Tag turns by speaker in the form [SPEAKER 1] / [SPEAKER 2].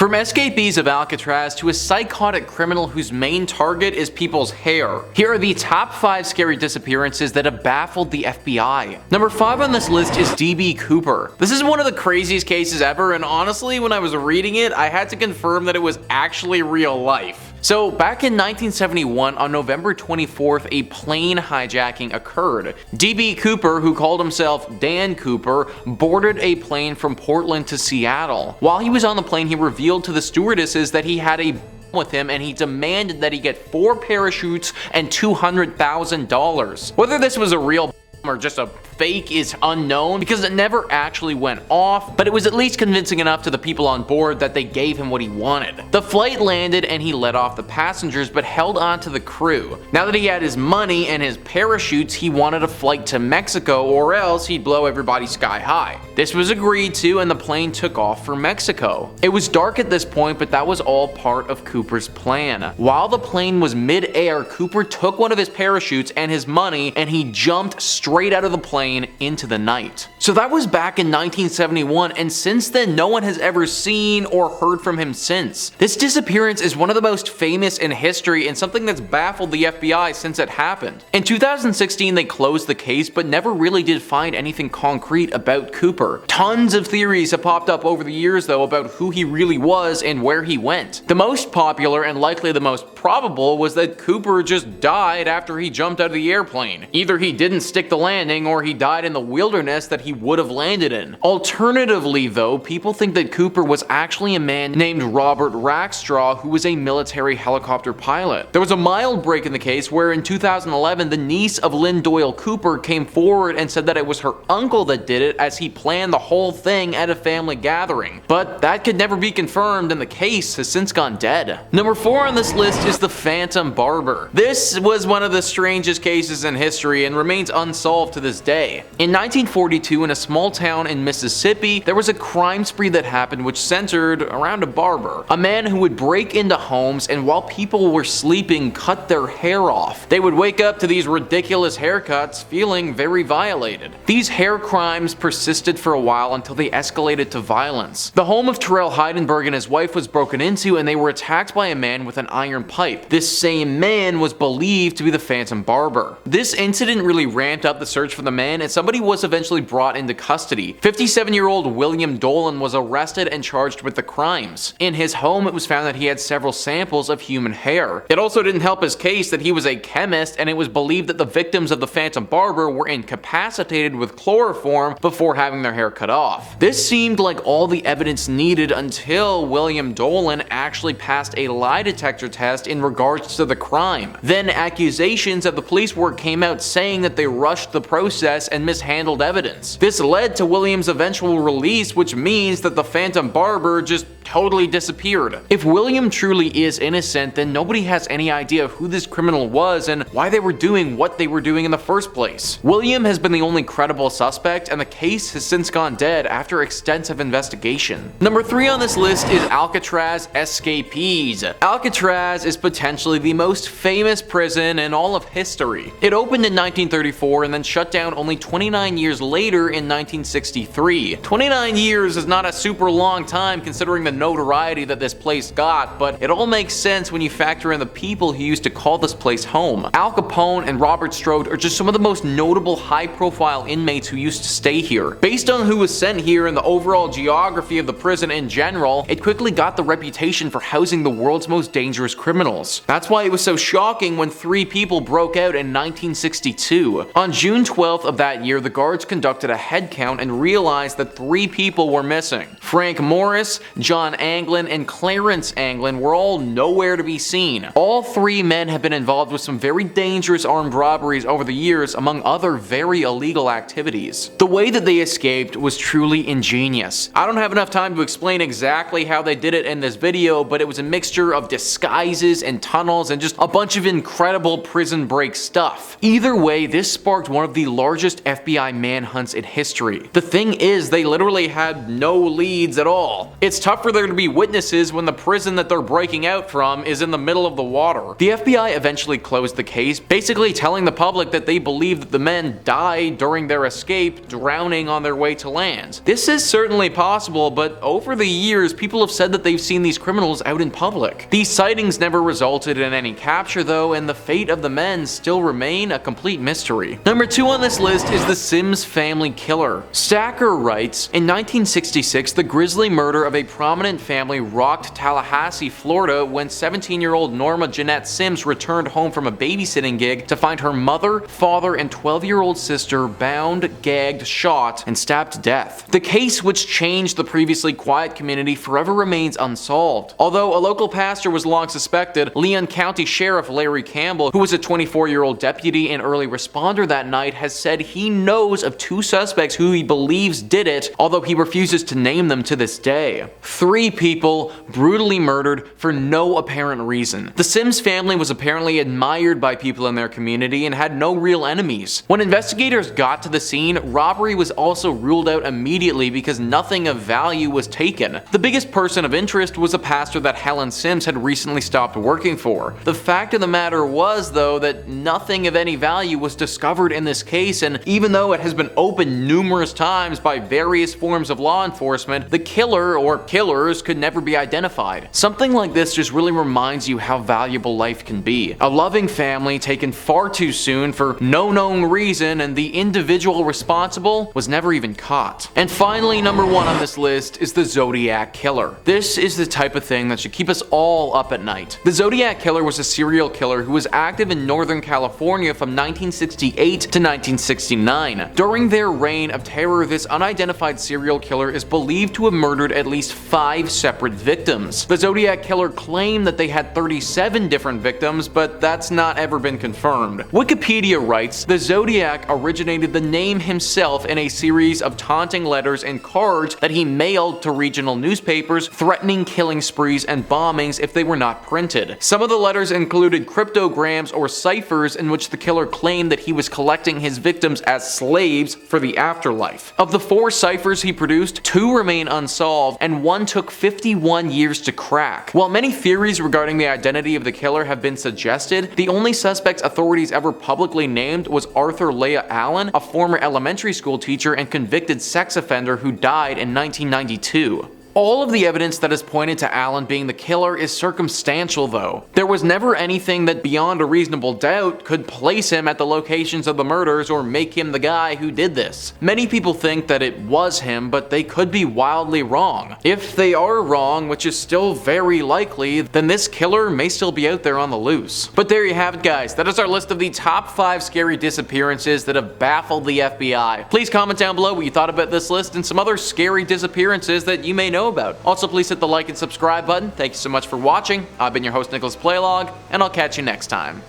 [SPEAKER 1] From escapees of Alcatraz to a psychotic criminal whose main target is people's hair, here are the top 5 scary disappearances that have baffled the FBI. Number 5 on this list is D.B. Cooper. This is one of the craziest cases ever, and honestly, when I was reading it, I had to confirm that it was actually real life. So, back in 1971, on November 24th, a plane hijacking occurred. D.B. Cooper, who called himself Dan Cooper, boarded a plane from Portland to Seattle. While he was on the plane, he revealed to the stewardesses that he had a with him, and he demanded that he get 4 parachutes and $200,000. Whether this was a real or just a fake is unknown because it never actually went off, but it was at least convincing enough to the people on board that they gave him what he wanted. The flight landed and he let off the passengers but held on to the crew. Now that he had his money and his parachutes, he wanted a flight to Mexico or else he'd blow everybody sky high. This was agreed to and the plane took off for Mexico. It was dark at this point, but that was all part of Cooper's plan. While the plane was mid-air, Cooper took one of his parachutes and his money and he jumped straight out of the plane into the night. So that was back in 1971, and since then no one has ever seen or heard from him since. This disappearance is one of the most famous in history and something that's baffled the FBI since it happened. In 2016 they closed the case but never really did find anything concrete about Cooper. Tons of theories have popped up over the years though about who he really was and where he went. The most popular and likely the most probable was that Cooper just died after he jumped out of the airplane. Either he didn't stick the landing or he died in the wilderness that he would have landed in. Alternatively though, people think that Cooper was actually a man named Robert Rackstraw who was a military helicopter pilot. There was a mild break in the case where in 2011 the niece of Lynn Doyle Cooper came forward and said that it was her uncle that did it as he planned the whole thing at a family gathering. But that could never be confirmed and the case has since gone dead. Number 4 on this list is the Phantom Barber. This was one of the strangest cases in history and remains unsolved to this day. In 1942, in a small town in Mississippi, there was a crime spree that happened which centered around a barber. A man who would break into homes and while people were sleeping cut their hair off. They would wake up to these ridiculous haircuts feeling very violated. These hair crimes persisted for a while until they escalated to violence. The home of Terrell Heidenberg and his wife was broken into and they were attacked by a man with an iron pipe. This same man was believed to be the Phantom Barber. This incident really ramped up the search for the man and somebody was eventually brought into custody. 57-year-old William Dolan was arrested and charged with the crimes. In his home, it was found that he had several samples of human hair. It also didn't help his case that he was a chemist, and it was believed that the victims of the Phantom Barber were incapacitated with chloroform before having their hair cut off. This seemed like all the evidence needed until William Dolan actually passed a lie detector test in regards to the crime. Then accusations of the police work came out saying that they rushed the process and mishandled evidence. This led to William's eventual release, which means that the Phantom Barber just totally disappeared. If William truly is innocent, then nobody has any idea who this criminal was and why they were doing what they were doing in the first place. William has been the only credible suspect, and the case has since gone dead after extensive investigation. Number 3 on this list is Alcatraz Escapees. Alcatraz is potentially the most famous prison in all of history. It opened in 1934 and then shut down only 29 years later in 1963. 29 years is not a super long time considering the notoriety that this place got, but it all makes sense when you factor in the people who used to call this place home. Al Capone and Robert Strode are just some of the most notable high-profile inmates who used to stay here. Based on who was sent here and the overall geography of the prison in general, it quickly got the reputation for housing the world's most dangerous criminals. That's why it was so shocking when 3 people broke out in 1962. On June 12th of that year, the guards conducted a head count and realized that 3 people were missing. Frank Morris, John Anglin, and Clarence Anglin were all nowhere to be seen. All 3 men have been involved with some very dangerous armed robberies over the years, among other very illegal activities. The way that they escaped was truly ingenious. I don't have enough time to explain exactly how they did it in this video, but it was a mixture of disguises and tunnels and just a bunch of incredible prison break stuff. Either way, this sparked one of the largest FBI manhunts in history. The thing is, they literally had no leads at all. It's tough for there to be witnesses when the prison that they're breaking out from is in the middle of the water. The FBI eventually closed the case, basically telling the public that they believe that the men died during their escape, drowning on their way to land. This is certainly possible, but over the years, people have said that they've seen these criminals out in public. These sightings never resulted in any capture though, and the fate of the men still remain a complete mystery. Number 2 on this list is the Sims family killer. Stacker writes, in 1966, the grisly murder of a prominent family rocked Tallahassee, Florida when 17-year-old Norma Jeanette Sims returned home from a babysitting gig to find her mother, father, and 12-year-old sister bound, gagged, shot, and stabbed to death. The case, which changed the previously quiet community, forever remains unsolved. Although a local pastor was long suspected, Leon County Sheriff Larry Campbell, who was a 24-year-old deputy and early responder that night, has said he knows of 2 suspects who he believes did it, although he refuses to name them to this day. 3 people brutally murdered for no apparent reason. The Sims family was apparently admired by people in their community and had no real enemies. When investigators got to the scene, robbery was also ruled out immediately because nothing of value was taken. The biggest person of interest was a pastor that Helen Sims had recently stopped working for. The fact of the matter was, though, that nothing of any value was discovered in this case, and even though it has been opened numerous times by various forms of law enforcement, the killer or killers could never be identified. Something like this just really reminds you how valuable life can be. A loving family taken far too soon for no known reason, and the individual responsible was never even caught. And finally, number 1 on this list is the Zodiac Killer. This is the type of thing that should keep us all up at night. The Zodiac Killer was a serial killer who was active in Northern California from 1968 to 1969. During their reign of terror, this unidentified serial killer is believed to have murdered at least 5 separate victims. The Zodiac Killer claimed that they had 37 different victims, but that's not ever been confirmed. Wikipedia writes, the Zodiac originated the name himself in a series of taunting letters and cards that he mailed to regional newspapers, threatening killing sprees and bombings if they were not printed. Some of the letters included cryptograms or ciphers in which the killer claimed that he was collecting his victims as slaves for the afterlife. Of the 4 ciphers he produced, 2 remain unsolved, and 1 took 51 years to crack. While many theories regarding the identity of the killer have been suggested, the only suspect authorities ever publicly named was Arthur Leah Allen, a former elementary school teacher and convicted sex offender who died in 1992. All of the evidence that has pointed to Allen being the killer is circumstantial though. There was never anything that beyond a reasonable doubt could place him at the locations of the murders or make him the guy who did this. Many people think that it was him, but they could be wildly wrong. If they are wrong, which is still very likely, then this killer may still be out there on the loose. But there you have it, guys. That is our list of the top 5 scary disappearances that have baffled the FBI. Please comment down below what you thought about this list and some other scary disappearances that you may know about. Also, please hit the like and subscribe button. Thank you so much for watching. I've been your host, Nicholas Playlog, and I'll catch you next time.